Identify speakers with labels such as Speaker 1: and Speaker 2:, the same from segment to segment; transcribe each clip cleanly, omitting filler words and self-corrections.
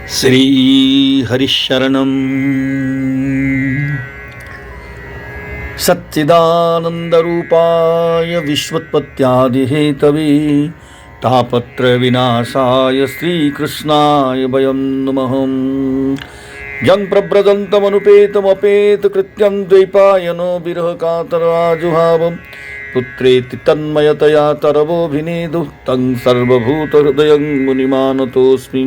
Speaker 1: श्री हरिशरणं सच्चिदानन्दरूपाय विश्वोत्पत्त्यादिहेतवे तापत्रयविनाशाय श्रीकृष्णाय वयं नमः। यं प्रव्रजन्तमनुपेतमपेतकृत्यं द्वैपायनो विरहकातराजुहावं पुत्रेति तन्मयतया तरवोऽभिनेदुः तं सर्वभूतहृदयं मुनिमानतोऽस्मि।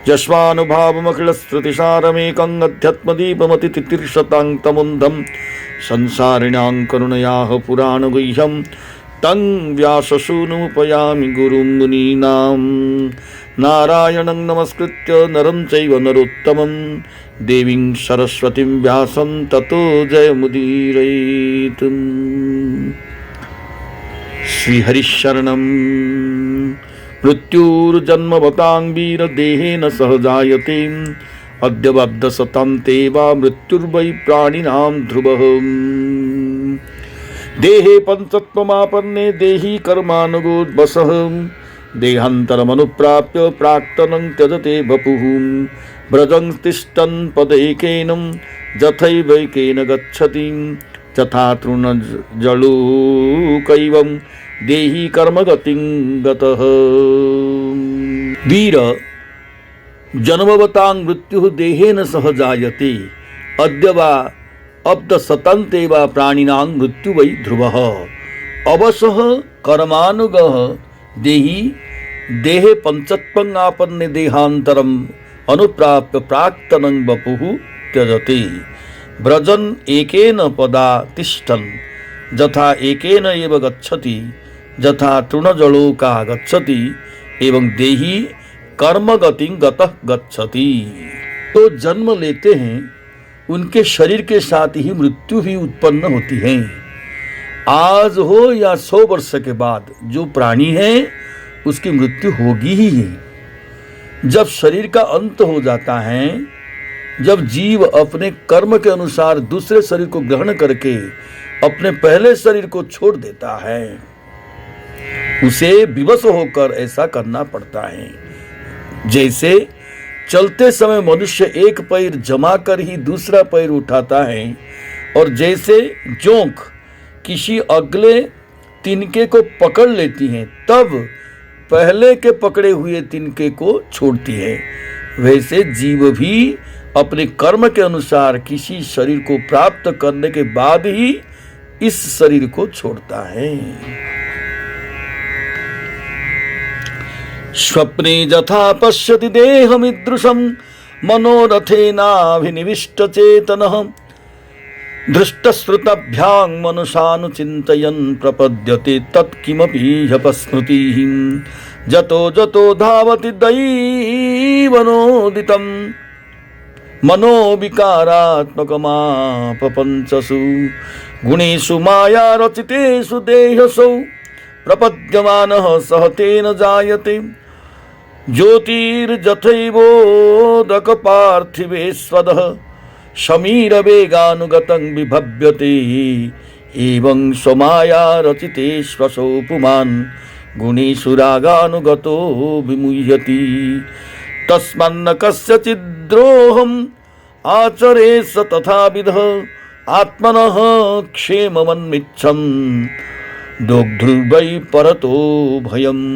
Speaker 1: यस्वानुभावमखिलश्रुतिसारमेकं अध्यात्मदीपमतितितीर्षतां तमुन्धं संसारिणां करुणयाः पुराणगुह्यं तं व्याससूनुमुपयामि गुरुं मुनीनां। नारायणं नमस्कृत्य नरं चैव नरोत्तमं देवीं सरस्वतीं व्यासं ततो जयमुदीरयेत्। श्रीहरिशरणं मृत्युर्जन्मवतां वीरदेहेन सह जायते अद्य बद्धसतां ते वा मृत्युर्वै प्राणिनां ध्रुवः। देहे पंचत्वमापन्ने देही कर्मानुगोद्वसः देहान्तरमनुप्राप्य प्राक्तनं त्यजते वपुः। व्रजं तिष्ठन् पदैकेनं जथैवैकेन गच्छति तथा तृणजलूकैवं देही कर्मगतिं गतः। वीर जन्मवतां मृत्युः देहेन सह जायते अद्य वा अब्धशतं वा प्राणिनां मृत्यु वै ध्रुवः। अवसः कर्मानुगः देही देहे पंचत्वं आपन्ने देहान्तरम् अनुप्राप्य प्राक्तनं वपुः त्यजते। व्रजन् एकेन पदा तिष्ठन् यथा एकेन एव गच्छति यथा तृणजलोका गच्छति एवं देही कर्मगतिं गतः गच्छति। तो जन्म लेते हैं उनके शरीर के साथ ही मृत्यु भी उत्पन्न होती है। आज हो या 100 वर्ष के बाद जो प्राणी है उसकी मृत्यु होगी ही है। जब शरीर का अंत हो जाता है, जब जीव अपने कर्म के अनुसार दूसरे शरीर को ग्रहण करके अपने पहले शरीर को छोड़ देता है, उसे विवश होकर ऐसा करना पड़ता है। जैसे चलते समय मनुष्य एक पैर जमा कर ही दूसरा पैर उठाता है, और जैसे जोंक किसी अगले तिनके को पकड़ लेती है तब पहले के पकड़े हुए तिनके को छोड़ती है, वैसे जीव भी अपने कर्म के अनुसार किसी शरीर को प्राप्त करने के बाद ही इस शरीर को छोड़ता है। स्वप्ने यथा पश्यति देहमीदृशं मनोरथेनाभिनिविष्ट चेतनः दृष्टश्रुतभ्यां मनुषानुचिन्तयन् प्रपद्यते तत्किमपि ह्यपस्मृतिः। जतो जतो धावति दैवनोदितं मनोविकारात्मकमापपञ्चसु गुणेषु मायारचितेषु देहसौ प्रपद्यमानः सह तेन जायते। ज्योतिर्जथैवोदकपार्थिवेश्वरः शमीरवेगानुगतं विभव्यते एवं स्वमाया रचितेष्वसौ पुमान् गुणेषु रागानुगतो विमुह्यति। तस्मान्न कस्यचिद्द्रोहम् आचरेत् स तथाविधः आत्मनः क्षेममन्मिच्छन् दोग्ध्रुवै परतो भयम्।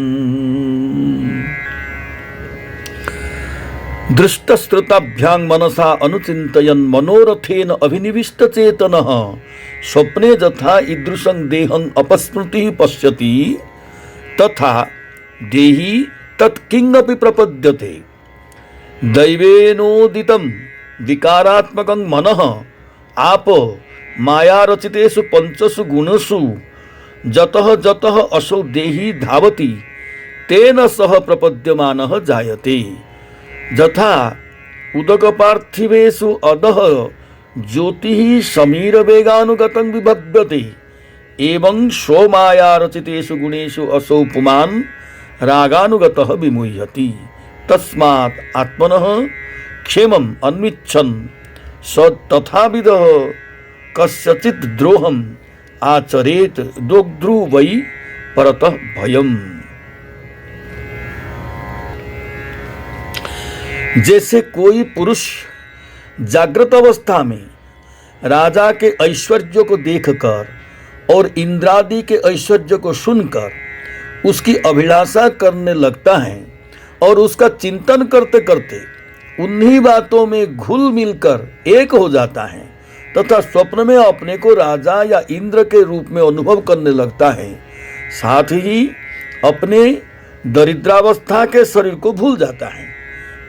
Speaker 1: दृष्टश्रुताभ्यां मनसा अनुचिन्तयन् मनोरथेन अभिनिविष्ट चेतनः स्वप्ने यथा ईदृशं देहं अपस्मृतिः पश्यति तथा देही तत्किंगपि प्रपद्यते। दैवेनोदितं विकारात्मकं मनः आप मायारचितेषु पंचसु गुणेषु जतः जतः असौ देही धावति तेन सह प्रपद्यमानः जायते। यथा उदकपार्थिवेषु अधः ज्योतिः समीरवेगानुगतं विभव्यते एवं स्वमायारचितेषु गुणेषु असौ पुमान् रागानुगतः विमुह्यति। तस्मात् आत्मनः क्षेमम् अन्विच्छन् स तथाविधः कस्यचित् द्रोहम् आचरेत् दोग्ध्रु वै परतः भयम्। जैसे कोई पुरुष जागृत अवस्था में राजा के ऐश्वर्य को देखकर और इंद्रादि के ऐश्वर्य को सुनकर उसकी अभिलाषा करने लगता है और उसका चिंतन करते करते उन्हीं बातों में घुल मिलकर एक हो जाता है तथा स्वप्न में अपने को राजा या इंद्र के रूप में अनुभव करने लगता है, साथ ही अपने दरिद्रावस्था के शरीर को भूल जाता है।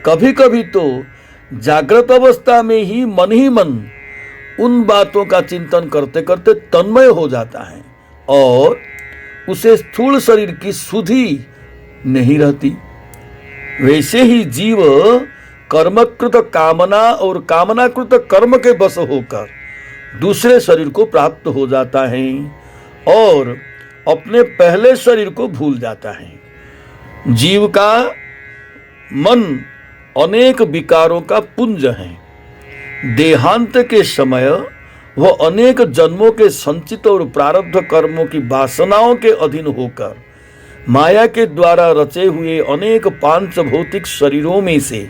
Speaker 1: कभी कभी तो जागृत अवस्था में ही मन उन बातों का चिंतन करते करते तन्मय हो जाता है और उसे स्थूल शरीर की सुधि नहीं रहती। वैसे ही जीव कर्मकृत कामना और कामनाकृत कर्म के बस होकर दूसरे शरीर को प्राप्त हो जाता है और अपने पहले शरीर को भूल जाता है। जीव का मन अनेक विकारों का पुंज है। देहांत के समय वह अनेक जन्मों के संचित और प्रारब्ध कर्मों की वासनाओं के अधीन होकर माया के द्वारा रचे हुए अनेक पांच भौतिक शरीरों में से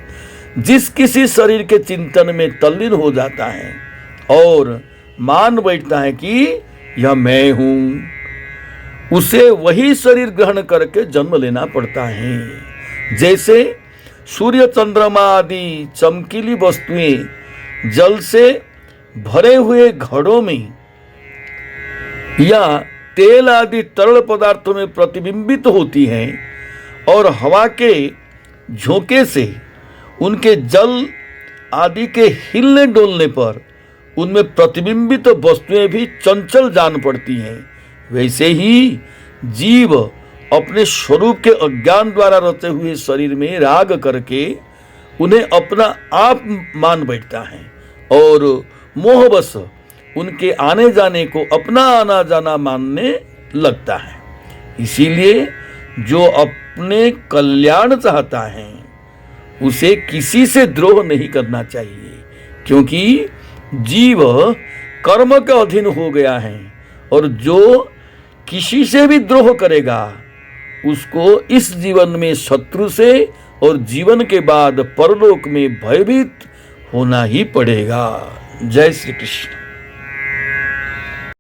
Speaker 1: जिस किसी शरीर के चिंतन में तल्लीन हो जाता है और मान बैठता है कि यह मैं हूं, उसे वही शरीर ग्रहण करके जन्म लेना पड़ता है। जैसे सूर्य चंद्रमा आदि चमकीली वस्तुएं जल से भरे हुए घड़ों में या तेल आदि तरल पदार्थों में प्रतिबिंबित होती हैं और हवा के झोंके से उनके जल आदि के हिलने डोलने पर उनमें प्रतिबिंबित वस्तुएं भी चंचल जान पड़ती हैं, वैसे ही जीव अपने स्वरूप के अज्ञान द्वारा रचे हुए शरीर में राग करके उन्हें अपना आप मान बैठता है और मोहवश उनके आने जाने को अपना आना जाना मानने लगता है। इसीलिए जो अपने कल्याण चाहता है उसे किसी से द्रोह नहीं करना चाहिए, क्योंकि जीव कर्म के अधीन हो गया है और जो किसी से भी द्रोह करेगा उसको इस जीवन में शत्रु से और जीवन के बाद परलोक में भयभीत होना ही पड़ेगा। जय श्री कृष्ण।